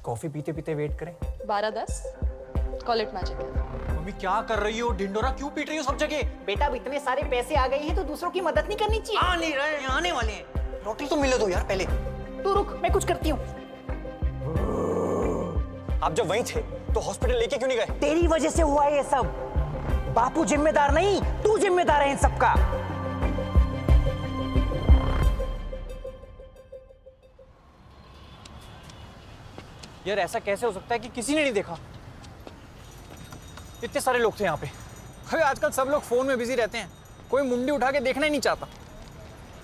Coffee पीते पीते wait करें। 12-10 कॉल इट मैजिक। मम्मी क्या कर रही हो? ढिंडोरा क्यों पीट रही हो सब जगह? बेटा अब इतने सारे पैसे आ गए हैं तो दूसरों की मदद नहीं करनी चाहिए। आ नहीं रहे, आने वाले हैं। रोटी तो मिले दो यार पहले। तू रुक, मैं कुछ करती हूँ। आप जब वहीं थे तो हॉस्पिटल लेके क्यों नहीं गए? तेरी वजह से हुआ ये सब। बापू जिम्मेदार नहीं, तू जिम्मेदार है इन सब का। यार ऐसा कैसे हो सकता है कि किसी ने नहीं देखा? इतने सारे लोग थे यहाँ पे। अरे आजकल सब लोग फोन में बिजी रहते हैं, कोई मुंडी उठा के देखना ही नहीं चाहता।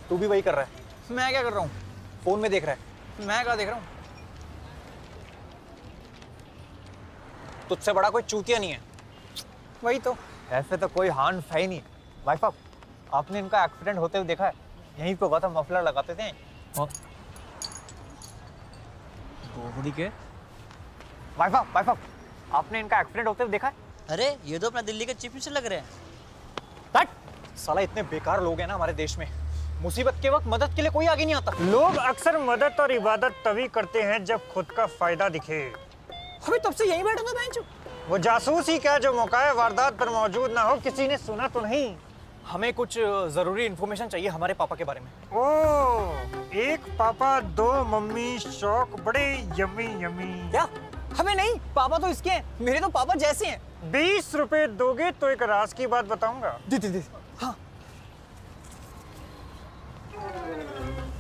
तू भी वही कर रहा है। मैं क्या कर रहा हूँ? फोन में देख रहा है। मैं क्या देख रहा हूँ? तुझसे बड़ा कोई चूतिया नहीं है। वही तो। ऐसे तो कोई हार्न है ही नहीं। भाई साहब, आपने इनका एक्सीडेंट होते हुए देखा है? यहीं पे हुआ था, मफलर लगाते थे। के भाई साहब, आपने इनका एक्सीडेंट होते हुए देखा है? अरे ये तो अपना दिल्ली के चीफ मिनिस्टर लग रहे हैं। हट! साला इतने बेकार लोग हैं ना हमारे देश में। मुसीबत के वक्त मदद के लिए कोई आगे नहीं आता। लोग अक्सर मदद और इबादत तभी करते हैं जब खुद का फायदा दिखे। अभी तब से यहीं बैठा था बेंच। वो जासूस ही क्या जो मौका वारदात पर मौजूद ना हो, किसी ने सुना तो नहीं? हमें कुछ जरूरी इंफॉर्मेशन चाहिए हमारे पापा के बारे में। ओह, एक पापा दो मम्मी, शौक बड़े यमी यमी। क्या? हमें नहीं, पापा तो इसके हैं। मेरे तो पापा जैसे हैं। 20 रुपए दोगे तो एक राज की बात बताऊंगा। दे। हाँ।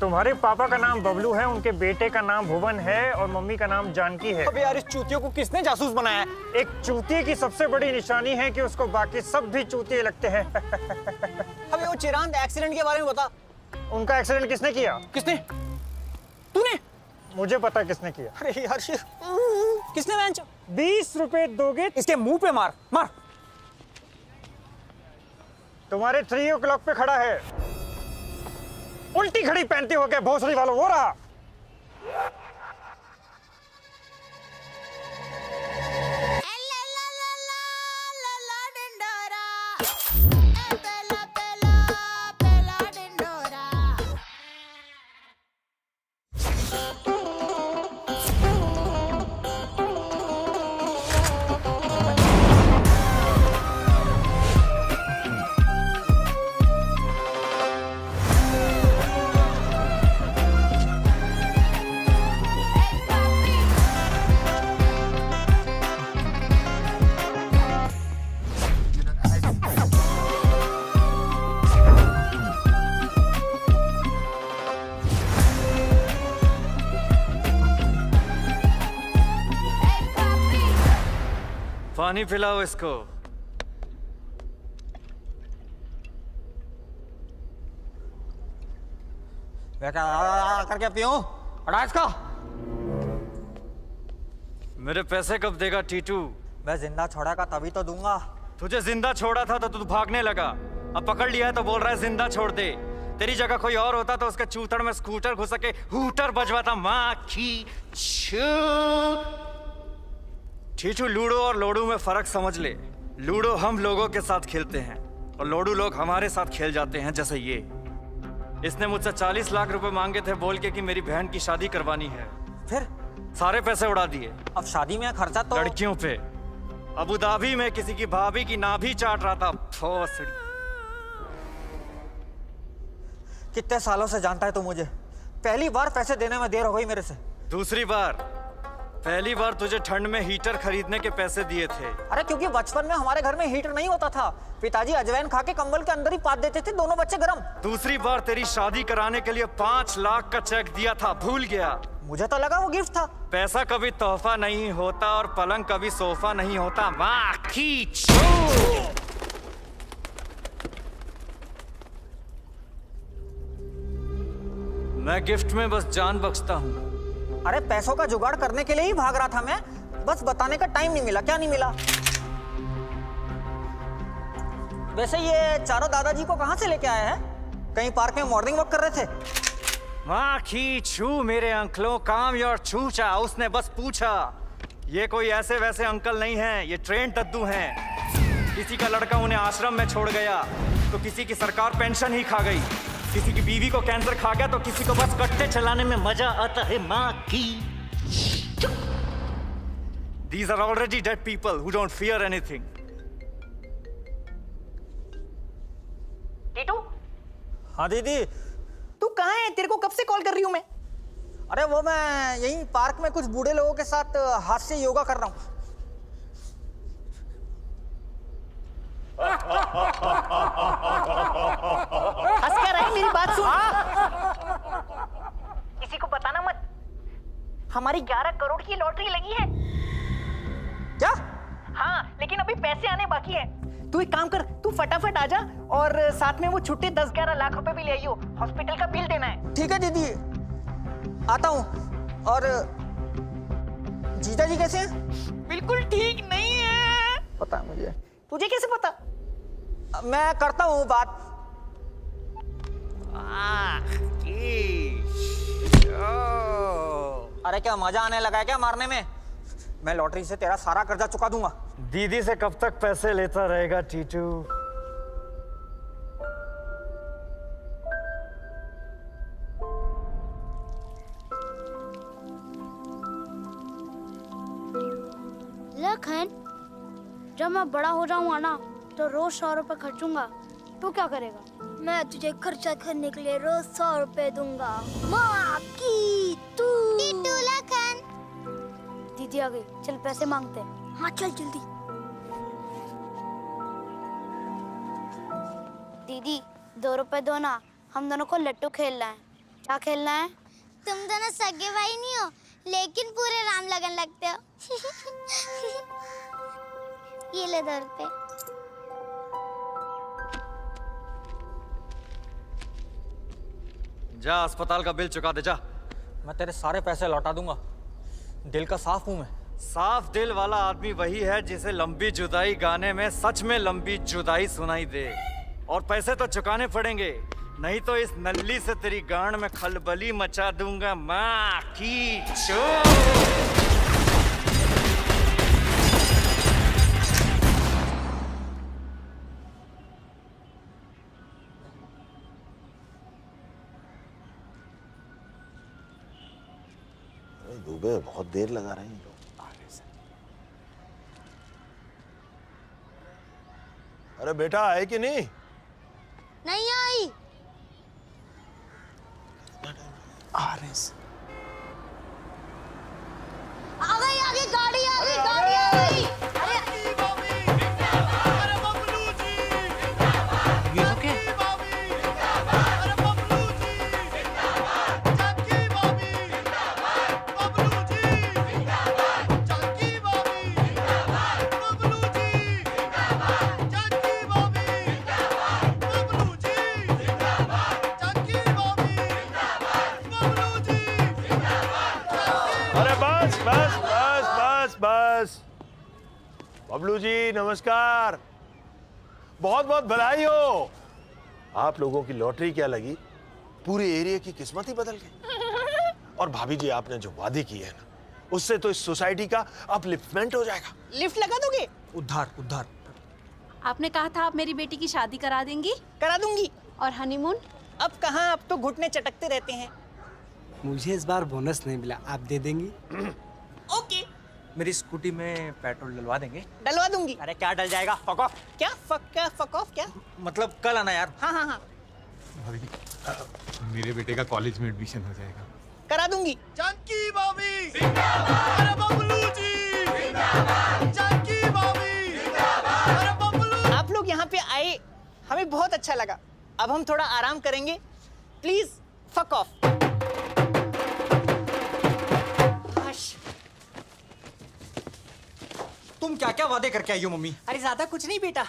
तुम्हारे पापा का नाम बबलू है, उनके बेटे का नाम भुवन है और मम्मी का नाम जानकी है। अबे यार, इस चूतियों को किसने जासूस बनाया है? एक चूतिए की सबसे बड़ी निशानी है कि उसको बाकी सब भी चूतिए लगते हैं। अबे वो चिरांद एक्सीडेंट के बारे में बता। उनका एक्सीडेंट किसने किया? किसने? तूने? मुझे पता किसने किया। अरे यार किसने? बेंच। 20 रुपए दोगे? इसके मुंह पे मार। तुम्हारे 3 o'clock पे खड़ा है। उल्टी घड़ी पहनते हो क्या भोसड़ी वालों? वो रहा। पानी पिलाओ इसको। करके पियो। हटा इसको। मेरे पैसे कब देगा टीटू? मैं जिंदा छोड़ा का तभी तो दूंगा। तुझे जिंदा छोड़ा था तो तू भागने लगा। अब पकड़ लिया है तो बोल रहा है जिंदा छोड़ दे। तेरी जगह कोई और होता तो उसके चूतड़ में स्कूटर घुस के हूटर बजवाता। माँ की छू। टीटू, लूडो और लोडू में फर्क समझ ले। लूडो हम लोगों के साथ खेलते हैं और लोडू लोग हमारे साथ खेल जाते हैं, जैसे ये। इसने मुझसे 40 लाख रुपए मांगे थे बोल के कि मेरी बहन की शादी करवानी है। फिर सारे पैसे उड़ा दिए। अब शादी में खर्चा तो लड़कियों पे। अबू धाबी में किसी की भाभी की नाभि चाट रहा था। भोसड़ी। कितने सालों से जानता है तू मुझे? पहली बार पैसे देने में देर हो गई मेरे से। दूसरी बार? पहली बार तुझे ठंड में हीटर खरीदने के पैसे दिए थे। अरे क्योंकि बचपन में हमारे घर में हीटर नहीं होता था। पिताजी अजवाइन खा के कंबल के अंदर ही पात देते थे, दोनों बच्चे गरम। दूसरी बार तेरी शादी कराने के लिए 5 लाख का चेक दिया था, भूल गया? मुझे तो लगा वो गिफ्ट था। पैसा कभी तोहफा नहीं होता और पलंग कभी सोफा नहीं होता। वाह खींच। मैं गिफ्ट में बस जान बख्शता हूँ। अरे पैसों का जुगाड़ करने के लिए ही भाग रहा था मैं, बस बताने का टाइम नहीं मिला। क्या नहीं मिला? वैसे ये चारों दादाजी को कहां से लेके आए हैं? कहीं पार्क में मॉर्निंग वॉक कर रहे थे? माँ की छू मेरे अंकलों, काम योर छूचा। उसने बस पूछा। ये कोई ऐसे वैसे अंकल नहीं है, ये ट्रेन दद्दू हैं। किसी का लड़का उन्हें आश्रम में छोड़ गया तो किसी की सरकार पेंशन ही खा गई। किसी की बीवी को कैंसर खा गया तो किसी को बस कट्टे चलाने में मजा आता है। माँ की These are already dead people who don't fear anything. Titu, हाँ दीदी। तू कहाँ है? तेरे को कब से कॉल कर रही हूँ मैं। अरे वो मैं यहीं पार्क में कुछ बूढ़े लोगों के साथ हाथ से योगा कर रहा हूँ। हंस क्या रही? मेरी बात सुन। किसी को बताना मत। हमारी 11 करोड़ की लॉटरी लगी है। क्या? हाँ, लेकिन अभी पैसे आने बाकी हैं। तू एक काम कर, तू फटाफट आ जा और साथ में वो छुट्टे 10-11 लाख रुपए भी ले आइयो। हॉस्पिटल का बिल देना है। ठीक है दीदी, आता हूँ। और जीजा जी कैसे हैं? बिल्कुल ठीक नहीं है। पता है मुझे। तुझे कैसे पता? मैं करता हूँ बात। अरे क्या मजा आने लगा है क्या मारने में? मैं लॉटरी से तेरा सारा कर्जा चुका दूंगा। दीदी से कब तक पैसे लेता रहेगा टीटू? लखन, जब मैं बड़ा हो जाऊंगा ना तो रोज 100 रुपए खर्चूंगा। तू क्या करेगा? मैं तुझे खर्चा करने के लिए रोज 100 रुपए दूंगा। माँ की तू। लखन। दीदी आ गई, चल पैसे मांगते हैं। हाँ चल जल्दी। दीदी 2 रुपए दो ना, हम दोनों को लट्टू खेलना है। क्या खेलना है? तुम दोनों सगे भाई नहीं हो, लेकिन पूरे राम लगन लगते हो। ये ले 2 रुपए। जा अस्पताल का बिल चुका दे जा। मैं तेरे सारे पैसे लौटा दूंगा। दिल का साफ हूं मैं। साफ दिल वाला आदमी वही है जिसे लंबी जुदाई गाने में सच में लंबी जुदाई सुनाई दे। और पैसे तो चुकाने पड़ेंगे, नहीं तो इस नल्ली से तेरी गांड में खलबली मचा दूंगा। माँ की चोट। दुबे बहुत देर लगा रहे हैं लोग। अरे बेटा आए कि नहीं? नहीं आई। आ रहे हैं। आ गई गाड़ी आ गई गाड़ी आ गई। बस बबलू जी नमस्कार। बहुत बहुत बधाई हो। आप लोगों की लॉटरी क्या लगी, पूरे एरिया की किस्मत ही बदल गई। और भाभी जी आपने जो वादे किए हैं ना, उससे तो इस सोसाइटी का अपलिफ्टमेंट हो जाएगा। लिफ्ट लगा दोगे? उद्धार उद्धार। आपने कहा था आप मेरी बेटी की शादी करा देंगी। करा दूंगी। और हनीमून? अब कहाँ, अब तो घुटने चटकते रहते हैं। मुझे इस बार बोनस नहीं मिला, आप दे देंगी? ओके। मेरी स्कूटी में पेट्रोल डलवा देंगे? डलवा दूंगी। अरे क्या डल जाएगा? Fuck off. क्या फक ऑफ क्या? मतलब कल आना यार। हाँ हाँ हाँ मेरे बेटे का कॉलेज में एडमिशन हो जाएगा। करा दूंगी। जानकी भाभी जिंदाबाद। अरे बबलू जी जिंदाबाद। जानकी भाभी जिंदाबाद। अरे बबलू। आप लोग यहाँ पे आए, हमें बहुत अच्छा लगा। अब हम थोड़ा आराम करेंगे। Please fuck off. तुम क्या क्या वादे करके आई हो मम्मी? अरे ज्यादा कुछ नहीं बेटा,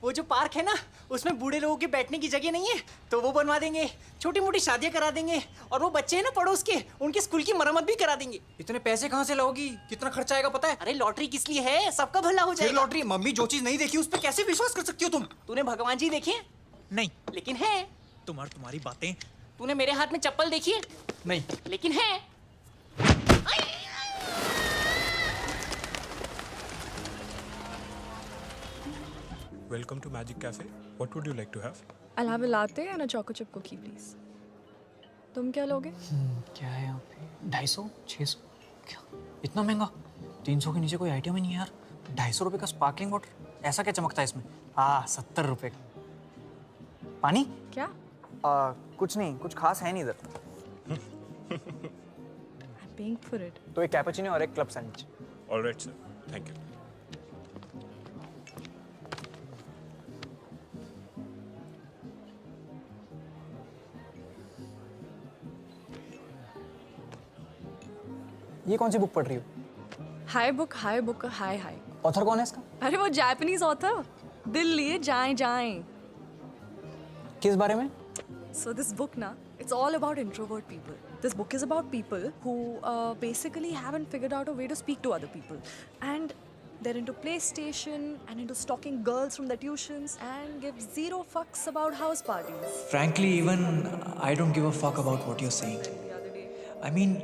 वो जो पार्क है ना उसमें बूढ़े लोगों के बैठने की जगह नहीं है, तो वो बनवा देंगे। छोटी मोटी शादियां करा देंगे। और वो बच्चे हैं ना पड़ोस के, उनके स्कूल की मरम्मत भी करा देंगे। इतने पैसे कहाँ से लाओगी? कितना खर्चा आएगा पता है? अरे लॉटरी किस लिए है? सबका भला हो जाएगा। लॉटरी? मम्मी जो चीज नहीं देखी उस पर कैसे विश्वास कर सकती हो तुम? तूने भगवान जी देखे? नहीं। लेकिन है। तुम्हारी बातें। तूने मेरे हाथ में चप्पल देखी है? नहीं। लेकिन है। Welcome to Magic Cafe. What would you like to have? I'll have a latte and a choco chip cookie, please. तुम क्या लोगे? क्या है यहाँ पे? 250, 600? क्या इतना महंगा? 300 के नीचे कोई आइटम ही नहीं है यार। 250 रुपए का स्पार्कलिंग वाटर, ऐसा क्या चमकता है इसमें? हाँ 70 रुपए का। पानी? क्या? कुछ नहीं, कुछ खास है नहीं इधर। I'm paying for it. तो एक कैपुचिनो और एक club sandwich. All right, sir. Thank you. ये कौन सी बुक पढ़ रही हो? हाय बुक हाय हाय। ऑथर कौन है इसका? अरे वो जापानीज ऑथर, दिल लिए जाएं जाएं। किस बारे में? So this book na, it's all about introvert people. This book is about people who basically haven't figured out a way to speak to other people. And they're into PlayStation and into stalking girls from their tuitions and give zero fucks about house parties. Frankly, even I don't give a fuck about what you're saying. I mean,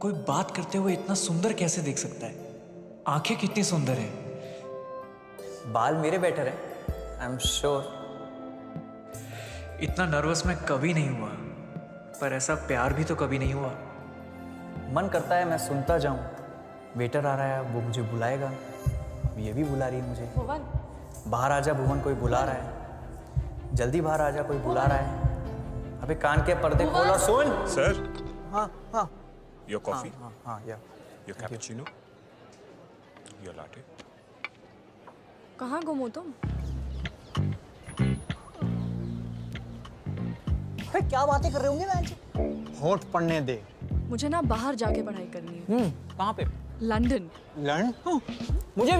कोई बात करते हुए इतना सुंदर कैसे देख सकता है? आंखें कितनी सुंदर हैं। बाल मेरे बेटर है, आई एम श्योर। इतना नर्वस मैं कभी नहीं हुआ, पर ऐसा प्यार भी तो कभी नहीं हुआ। मन करता है मैं सुनता जाऊं। वेटर आ रहा है, वो मुझे बुलाएगा। अब ये भी बुला रही है मुझे। भुवन, बाहर आजा भुवन, कोई बुला रहा है। जल्दी बाहर आजा, कोई बुला रहा है। अबे कान के पर्दे खोल और सुन। Sir, हाँ हाँ your coffee, हाँ या। your cappuccino, your latte. कहाँ गुम हो तुम? क्या बातें कर रहे होंगे मैं? होठ पढ़ने दे। मुझे ना बाहर जाके पढ़ाई करनी है। कहाँ पे? लंदन। लंदन? मुझे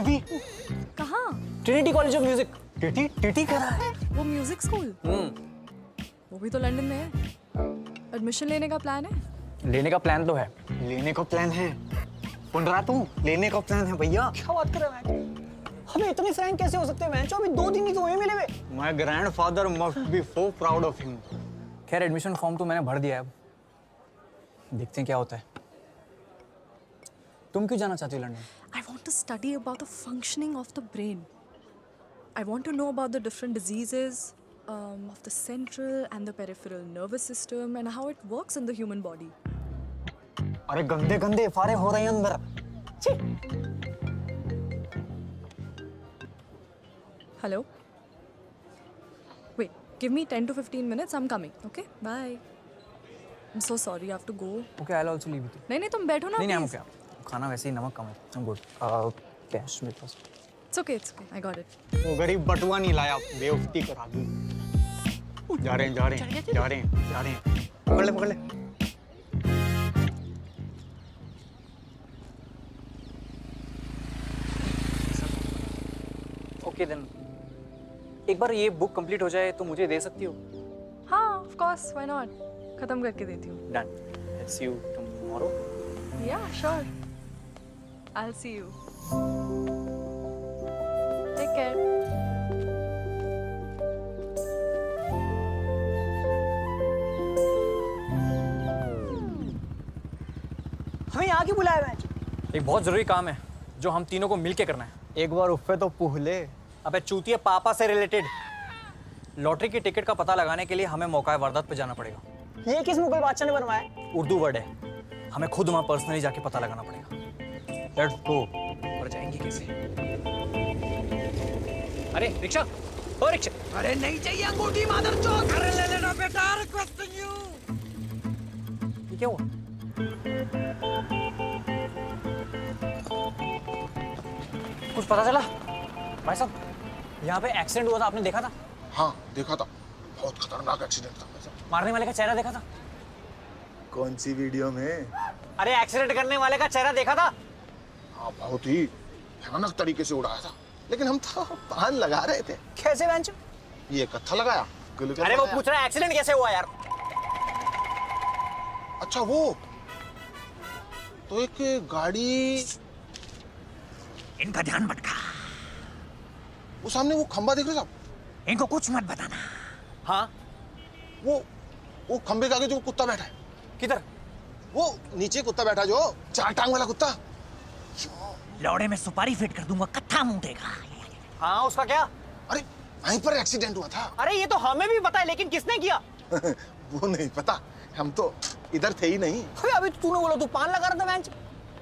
भी। कहाँ? Trinity college of music. TT करा है। वो म्यूजिक स्कूल? वो भी तो लंदन में है। एडमिशन लेने का प्लान है? लेने का प्लान तो है। लेने का प्लान है। सुन रहा तू? लेने का प्लान है भैया। क्या बात कर रहा है? हमें इतने फ्रैंक कैसे हो सकते हैं? मैं अभी 2 दिन ही तो हुए मिले हुए। My grandfather must be so proud of him. खैर एडमिशन फॉर्म तो मैंने भर दिया है, अब देखते हैं क्या होता है। तुम क्यों जाना चाहती हो London? I want to study about the functioning of the brain. I want to know about the different diseases of the central and the peripheral nervous system and how it works in the human body. अरे गंदे गंदे फारे हो रहे हैं अंदर। Hello? Wait, give me 10 to 15 minutes. I'm coming. Okay? Bye. I'm so sorry. I have to go. Okay, I'll also leave it. नहीं तुम बैठो ना. नहीं, I'm please. okay. खाना वैसे ही नमक कम है। I'm good. कैश मेरे पास। It's okay. I got it. वो गरीब बटुआ नहीं लाया, बेवकूफी करा दी। जा रहे हैं। पकड़ ले। ओके देन, एक बार ये बुक कंप्लीट हो जाए तो मुझे दे सकती हो? हाँ, of course. Why not? खत्म करके देती हूँ. Done. Let's see you tomorrow. Yeah, sure. I'll see you. Take care. हमें यहाँ क्यों बुलाया है? एक बहुत जरूरी काम है जो हम तीनों को मिलके करना है। एक बार उफ़े तो पूहले। अबे चूतिया पापा से रिलेटेड लॉटरी की टिकट का पता लगाने के लिए हमें मौका वारदात पे जाना पड़ेगा। ये किस मुगल बादशाह ने बनवाया? उर्दू वर्ड है, हमें खुद वहाँ पर्सनली जाके पता लगाना पड़ेगा। Let's go. पर जाएंगे कैसे? अरे रिक्शा, ओ रिक्शा। अरे नहीं चाहिए अंगूठी मादर चौक। अरे ले लेना बेटा, रिक्वेस्टिंग यू। ये क्या हुआ? कुछ पता चला? भाई साहब, यहाँ पे एक्सीडेंट हुआ था, आपने देखा था? हाँ देखा था, बहुत खतरनाक एक्सीडेंट था। मारने वाले का चेहरा देखा था? कौन सी वीडियो में? अरे एक्सीडेंट करने वाले का चेहरा देखा था? हाँ बहुत ही भयानक तरीके से उड़ाया था, लेकिन हम तो पान लगा रहे थे। कैसे बेंच? ये कत्था लगाया। अरे वो पूछ रहा है एक्सीडेंट कैसे हुआ यार? अच्छा वो तो एक गाड़ी, इनका ध्यान भटका। वो सामने वो खंबा देख रहे साहब? इनको कुछ मत बताना। हाँ वो खंबे के आगे जो कुत्ता बैठा है। किधर? वो नीचे कुत्ता बैठा जो 4 टांग वाला कुत्ता। लौड़े में सुपारी फिट कर दूंगा, कत्था मुंह देगा। हाँ उसका क्या? अरे वहीं पर एक्सीडेंट हुआ था। अरे ये तो हमें भी पता है, लेकिन किसने किया? वो नहीं पता, हम तो इधर थे ही नहीं। अभी तूने बोला तू पान लगा रहा था बेंच।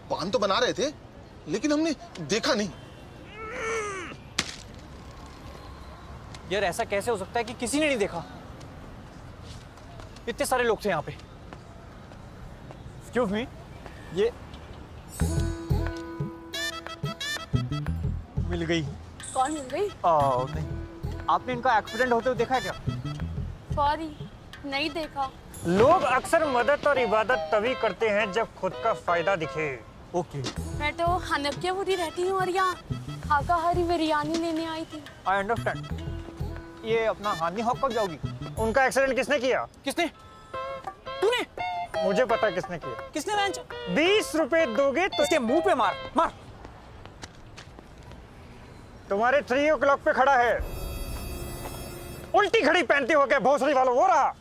पान तो बना रहे थे, लेकिन हमने देखा नहीं। यार ऐसा कैसे हो सकता है कि किसी ने नहीं देखा? इतने सारे लोग थे यहाँ पे। एक्सक्यूज मी, ये मिल गई। कौन मिल गई? नहीं, आपने इनका एक्सीडेंट होते हुए देखा है क्या? सॉरी, नहीं देखा। लोग अक्सर मदद और इबादत तभी करते हैं जब खुद का फायदा दिखे। ओके, मैं तो हनफियापुरी रहती हूँ और यहाँ शाकाहारी बिरयानी लेने आई थी। I understand. ये अपना हानि हॉक कब जाओगी? उनका एक्सीडेंट किसने किया? किसने? तूने? मुझे पता है किसने किया। किसने? बेंच 20 रुपए दोगे तो उसके मुंह पे मार मार। तुम्हारे 3 o'clock पे खड़ा है। उल्टी घड़ी पहनते हो गए भोसड़ी वालों, वो रहा।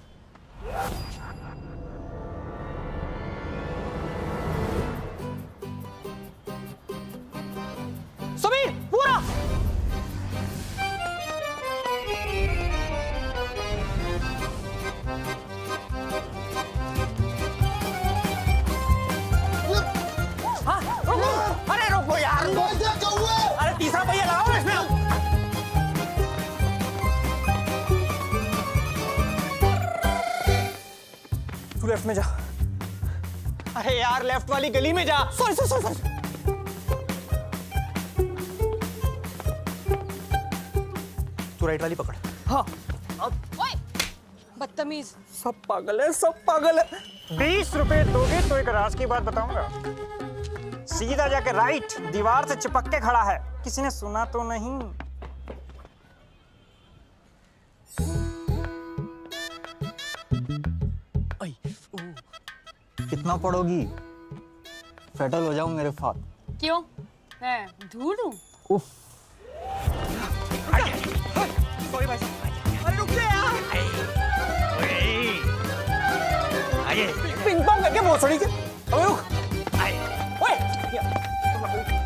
समीर, पूरा हाँ, रोको। अरे रोको यार, अरे तीसरा पहिया लगाओ ना इसमें। तू लेफ्ट में जा। अरे यार लेफ्ट वाली गली में जा। Sorry sorry sorry. तू राइट वाली पकड़। हाँ ओए, बदतमीज। सब पागल है, सब पागल है। 20 रुपए दोगे तो एक राज की बात बताऊंगा। सीधा जाके राइट, दीवार से चिपक के खड़ा है। किसी ने सुना तो नहीं? कितना पढ़ोगी? फेटल हो जाऊं मेरे साथ। क्यों? मैं धूल हूँ? उफ। सॉरी भाई साहब। अरे रुक जा यार। पिंग पोंग करके भोसड़ी के। अबे रुक। ओए,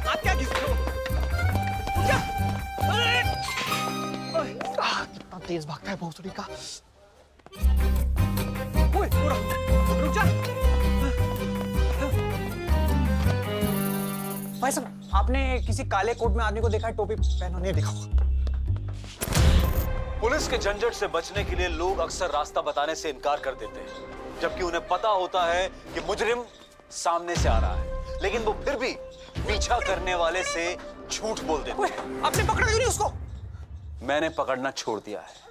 आप क्या किस रहे हो? रुक जा। अरे! कितना तेज भागता है भोसड़ी का। ओए, रुक जा। भाई साहब, आपने किसी काले कोट में आदमी को देखा है? टोपी पहना नहीं देखा? पुलिस के झंझट से बचने के लिए लोग अक्सर रास्ता बताने से इनकार कर देते हैं, जबकि उन्हें पता होता है कि मुजरिम सामने से आ रहा है, लेकिन वो फिर भी पीछा करने वाले से झूठ बोल देते हैं। आपने पकड़ा क्यों नहीं उसको? मैंने पकड़ना छोड़ दिया है।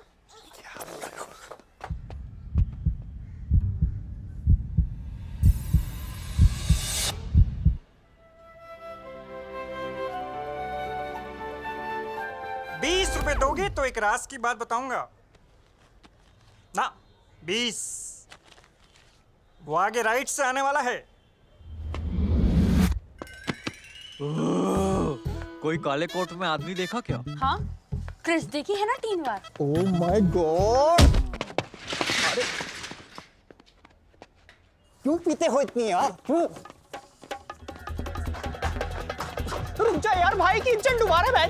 ₹20 दोगे तो एक राज की बात बताऊंगा ना। 20। वो आगे राइट से आने वाला है। कोई काले कोट में आदमी देखा क्या? हाँ, क्रिस देखी है ना 3 बार। Oh my God! अरे क्यों पीते हो इतनी यार? क्यों? रुक जा यार, भाई की इज्जत डुबा रहा है।